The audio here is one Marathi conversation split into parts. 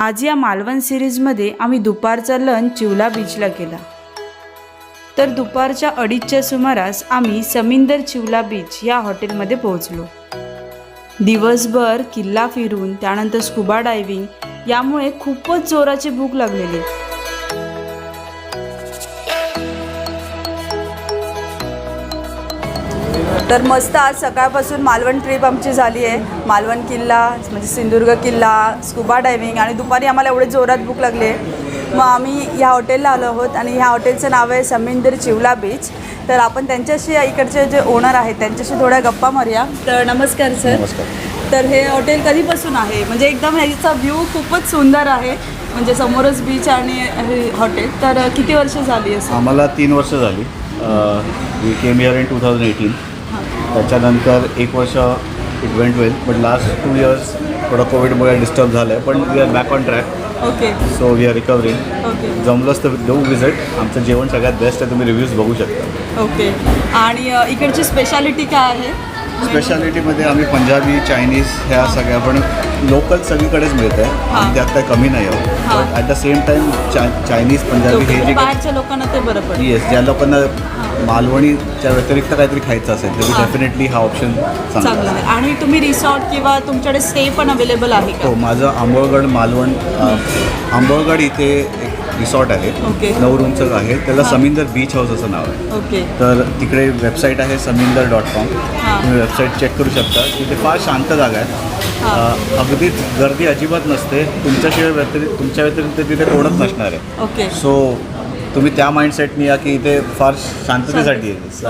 आज या मालवण सिरीजमध्ये आम्ही दुपारचा लंच चिवला बीचला केला. तर दुपारच्या 2:30च्या सुमारास आम्ही समिंदर चिवला बीच या हॉटेलमध्ये पोहोचलो. दिवसभर किल्ला फिरून त्यानंतर स्कुबा डायव्हिंग यामुळे खूपच जोराची भूक लागलेली. तर मस्त आज सकाळपासून मालवण ट्रिप आमची झाली आहे. मालवण किल्ला म्हणजे सिंधुदुर्ग किल्ला, स्कुबा डायव्हिंग आणि दुपारी आम्हाला एवढे जोरात भूक लागली आहे. मग आम्ही ह्या हॉटेलला आलो आहोत आणि ह्या हॉटेलचं नाव आहे समिंदर चिवला बीच. तर आपण त्यांच्याशी इकडचे जे ओनर आहेत त्यांच्याशी थोड्या गप्पा मारूया. तर नमस्कार सर. नमस्कार. तर हे हॉटेल कधीपासून आहे? म्हणजे एकदम ह्याचा व्ह्यू खूपच सुंदर आहे, म्हणजे समोरच बीच आणि हे हॉटेल. तर किती वर्ष झाली असं? आम्हाला 3 वर्ष झाली. We came here in 2018. त्याच्यानंतर 1 वर्ष it went well, but last 2 years थोडं कोविडमुळे डिस्टर्ब झालं आहे. पण we are back on track. Okay. So we are recovering. Okay. जमलंच तर देऊ विजिट. आमचं जेवण सगळ्यात बेस्ट आहे, तुम्ही रिव्ह्यूज बघू शकता. ओके. आणि इकडची स्पेशालिटी काय आहे? स्पेशालिटीमध्ये आम्ही पंजाबी, चायनीज ह्या सगळ्या पण लोकल सगळीकडेच मिळत आहे आणि त्यात काही कमी नाही आहे. But at the same time Chinese, Punjabi हे जे बाहेरच्या लोकांना ते बरं पडतं. येस, ज्या लोकांना मालवणीच्या व्यतिरिक्त काहीतरी खायचं असेल तर डेफिनेटली हा ऑप्शन चांगला आहे. आणि तुम्ही रिसॉर्ट किंवा तुमच्याकडे स्टे पण अवेलेबल आहे का? हो, माझं आंबोळगड मालवण आंबोळगड इथे एक रिसॉर्ट आहे. ओके. 9 रूमचं आहे. त्याला समिंदर बीच हाऊस असं नाव आहे. ओके. तर तिकडे वेबसाईट आहे saminder.com. तुम्ही वेबसाईट चेक करू शकता. तिथे फार शांत जागा आहे. अगदीच गर्दी अजिबात नसते. तुमच्या व्यतिरिक्त तिथे कोणच नसणार आहे. ओके. सो तुम्ही त्या माइंडसेटनी या की इथे फार शांततेसाठी आहे.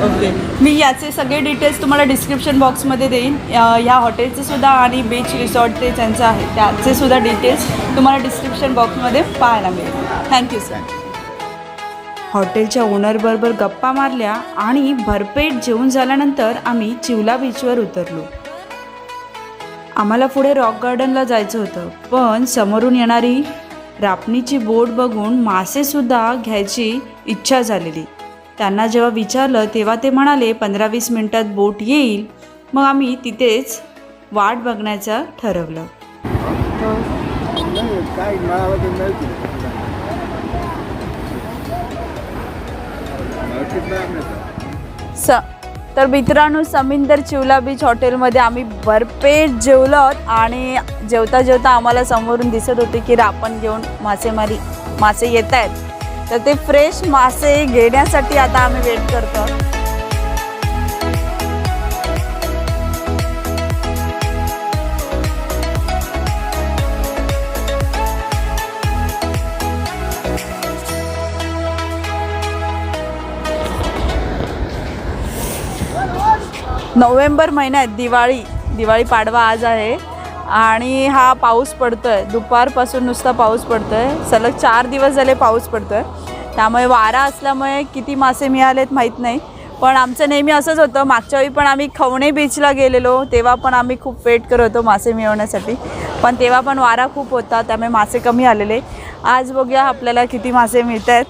ओके. मी याचे सगळे डिटेल्स तुम्हाला डिस्क्रिप्शन बॉक्समध्ये देईन. ह्या हॉटेलचे सुद्धा आणि बीच रिसॉर्ट ते त्यांचं आहे त्याचे सुद्धा डिटेल्स तुम्हाला डिस्क्रिप्शन बॉक्समध्ये पाहायला मिळेल. Thank you sir. हॉटेलच्या ओनरबरोबर गप्पा मारल्या आणि भरपेट जेवून झाल्यानंतर आम्ही चिवला बीचवर उतरलो. आम्हाला पुढे रॉक गार्डनला जायचं होतं, पण समोरून येणारी रापणीची बोट बघून मासेसुद्धा घ्यायची इच्छा झालेली. त्यांना जेव्हा विचारलं तेव्हा ते म्हणाले 15-20 मिनटात बोट येईल. मग आम्ही तिथेच वाट बघण्याचं ठरवलं. तर मित्रांनो, समिंदर चिवला बीच हॉटेलमध्ये आम्ही भरपेट जेवलो आणि जेवता जेवता आम्हाला समोरून दिसत होते की रापण घेऊन मासे येत आहेत. तर ते फ्रेश मासे घेण्यासाठी आता आम्ही वेट करतो. नोव्हेंबर महिन्यात दिवाळी पाडवा आज आहे आणि हा पाऊस पडतोय. दुपारपासून नुसता पाऊस पडतोय. सलग 4 दिवस झाले पाऊस पडतोय. त्यामुळे वारा असल्यामुळे किती मासे मिळालेत माहीत नाही. पण आमचं नेहमी असंच होतं. मागच्या वेळी पण आम्ही खवणे बीचला गेलेलो तेव्हा पण आम्ही खूप वेट करत होतो मासे मिळवण्यासाठी, पण तेव्हा पण वारा खूप होता त्यामुळे मासे कमी आलेले. आज बघूया आपल्याला किती मासे मिळत आहेत.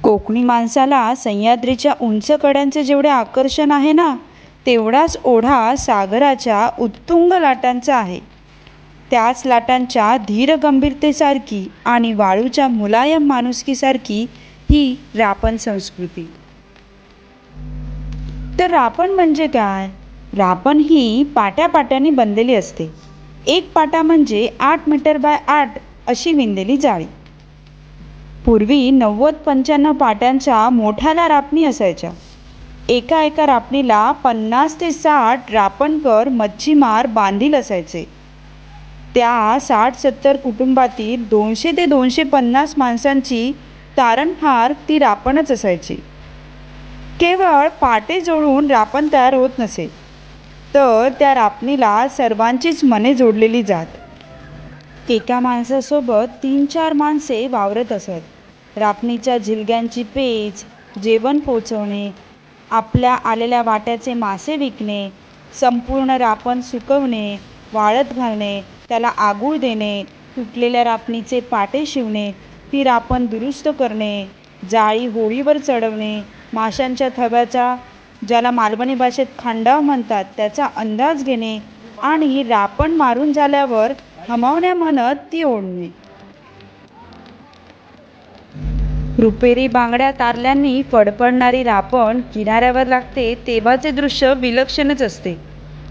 कोकणी माणसाला सह्याद्रीच्या उंच कड्यांचे जेवढे आकर्षण आहे ना, तेवढाच ओढा सागराच्या उत्तुंग लाटांचा आहे. त्याच लाटांच्या धीर गंभीरतेसारखी आणि वाळूच्या मुलायम माणुसकीसारखी ही रापण संस्कृती. तर रापण म्हणजे काय? रापण ही पाट्यापाट्यांनी बनलेली असते. एक पाटा म्हणजे 8 मीटर बाय 8 अशी विणलेली जाळी. पूर्वी 90-95 पाट्यांच्या मोठ्याला रापणी असायच्या. एका रापणीला 50 ते 60 रापणकर मच्छीमार बांधील असायचे. त्या 60-70 कुटुंबातील 200 ते 250 माणसांची तारणहार ती रापणच असायची. केवळ पाटे जोडून रापण तयार होत नसे, तर त्या रापणीला सर्वांचीच मने जोडलेली जात. एका माणसासोबत 3-4 माणसे वावरत असत. रापणीच्या झिलग्यांची पेच, जेवण पोचवणे, आपल्या आलेल्या वाट्याचे मासे विकणे, संपूर्ण रापण सुकवणे, वाळत घालणे, त्याला आगूळ देणे, तुटलेल्या रापणीचे पाटे शिवणे, ती रापण दुरुस्त करणे, जाळी होळीवर चढवणे, माशांच्या थव्याचा ज्याला मालवणी भाषेत खांडाव म्हणतात त्याचा अंदाज घेणे, आणि रापण मारून झाल्यावर हमावण्या म्हणत ती ओढणे. रुपेरी बांगड्या तारल्यांनी फडफडणारी रापण किनाऱ्यावर लागते तेव्हाचे दृश्य विलक्षणच असते.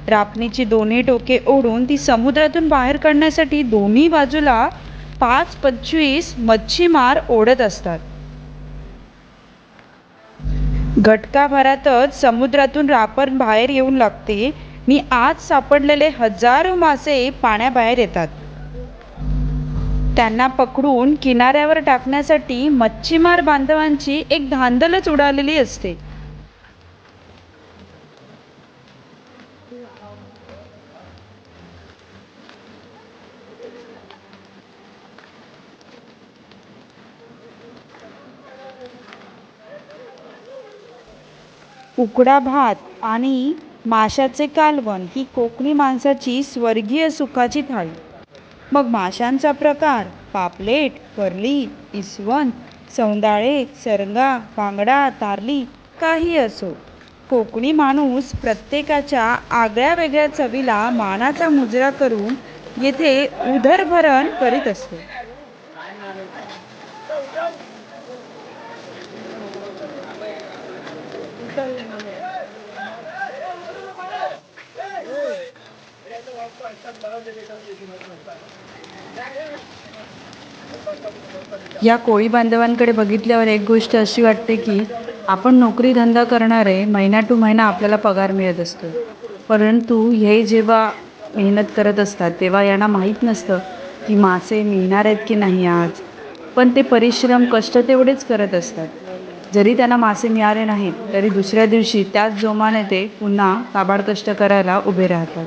रापणीची दोन्ही टोके ओढून ती समुद्रातून बाहेर काढण्यासाठी दोन्ही बाजूला 5-25 मच्छीमार ओढत असतात. घटकाभरातच समुद्रातून रापण बाहेर येऊन लागते आणि आत सापडलेले हजारो मासे पाण्याबाहेर येतात. त्यांना पकडून किनाऱ्यावर टाकण्यासाठी मच्छीमार बांधवांची एक धांदलच उडालेली असते. उकडा भात आणि माशाचे कालवण ही कोकणी माणसाची स्वर्गीय सुखाची थाळी. मग माशांचा प्रकार पापलेट, वरली, इसवण, सौंदाळे, सरंगा, बांगडा, तारली काही असो, कोकणी माणूस प्रत्येकाच्या आगळ्या वेगळ्या चवीला मानाचा मुजरा करून येथे उदरभरण करीत असतो. या कोळी बांधवांकडे बघितल्यावर एक गोष्ट अशी वाटते की आपण नोकरी धंदा करणारे महिना टू महिना आपल्याला पगार मिळत असतो, परंतु हे जेव्हा मेहनत करत असतात तेव्हा यांना माहीत नसतं की मासे मिळणार आहेत की नाही आज. पण ते परिश्रम कष्ट तेवढेच करत असतात. जरी त्यांना मासे मिळाले नाहीत तरी दुसऱ्या दिवशी त्याच जोमाने ते पुन्हा काबाड कष्ट करायला उभे राहतात.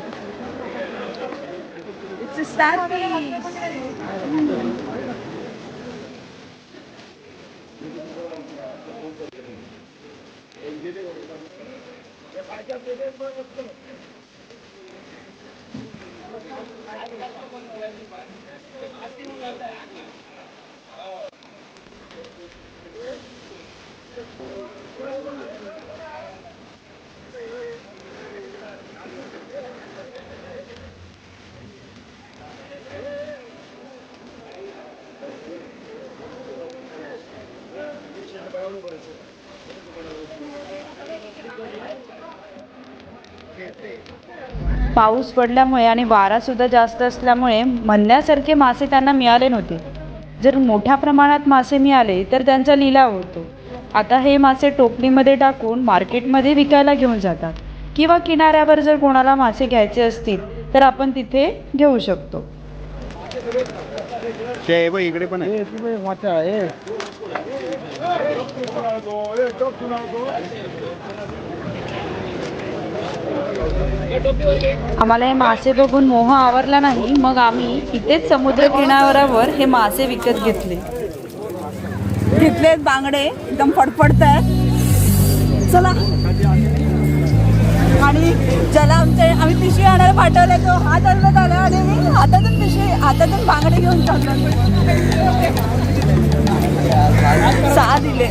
पाऊस पडल्यामुळे आणि वारासुद्धा जास्त असल्यामुळे म्हणण्यासारखे मासे त्यांना मिळाले नव्हते. जर मोठ्या प्रमाणात मासे मिळाले तर त्यांचा लिलाव होतो. आता हे मासे टोपलीमध्ये टाकून मार्केटमध्ये विकायला घेऊन जातात किंवा किनाऱ्यावर जर कोणाला मासे घ्यायचे असतील तर आपण तिथे घेऊ शकतो. इकडे पण आहे. आम्हाला हे मासे बघून मोह आवरला नाही, मग आम्ही इथेच समुद्र किनाऱ्यावर हे मासे विकत घेतलेत बांगडे एकदम फडफडत आहेत. चला, आणि ज्याला आम्ही पिशवी आणायला पाठवले तो हात हलवत आला आणि मी हातातून बांगडे घेऊन चाललो. 6 दिले.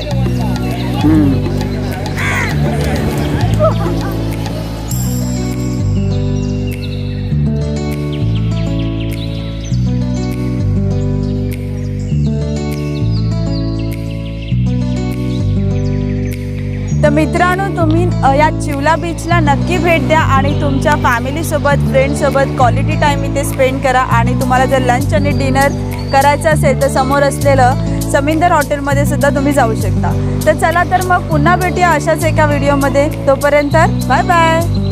तर मित्रांनो, तुम्ही या चिवला बीचला नक्की भेट द्या आणि तुमच्या फॅमिलीसोबत फ्रेंडसोबत क्वालिटी टाईम इथे स्पेंड करा. आणि तुम्हाला जर लंच आणि डिनर करायचं असेल तर समोर असलेलं समिंदर हॉटेलमध्ये सुद्धा तुम्ही जाऊ शकता. तर चला, तर मग पुन्हा भेटूया अशाच एका व्हिडिओमध्ये. तोपर्यंत बाय बाय.